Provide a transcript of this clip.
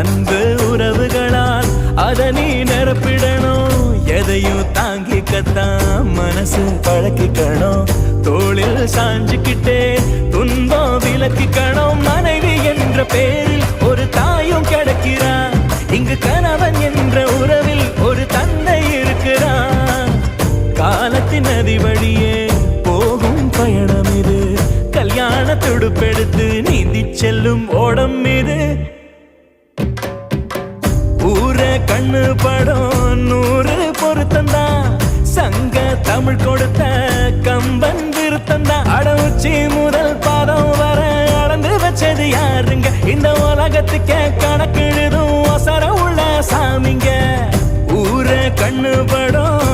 அன்பு உறவுகளால் அத நீ நிரப்பிடணும். எதையும் தாங்கிக்கத்தான் மனசு பழக்கிக்கணும். தோளில் சாஞ்சுக்கிட்டே துன்பம் விலக்கிக்கணும். மனைவி என்ற பேரில் ஒரு தாயும் கிடைக்கிறான். இங்கு கணவன் என்ற உறவில் ஒரு தந்தை இருக்கிறான். காலத்தின் நதி வழியே போகும் பயணம் இது. கல்யாண துடுப்பெடுத்து நீந்தி செல்லும் ஓடம் இது. ஊர கண்ணு படம் 100 பொருத்தந்தான். சங்க தமிழ் கொடுத்த கம்பன் விருத்தந்தான். அடவுச்சி முதல் பாதம் வர அளந்து வச்சது யாருங்க? இந்த உலகத்துக்கே கணக்கெழுதும் அவசரம் உள்ள சாமிங்க. ஊர கண்ணு படம்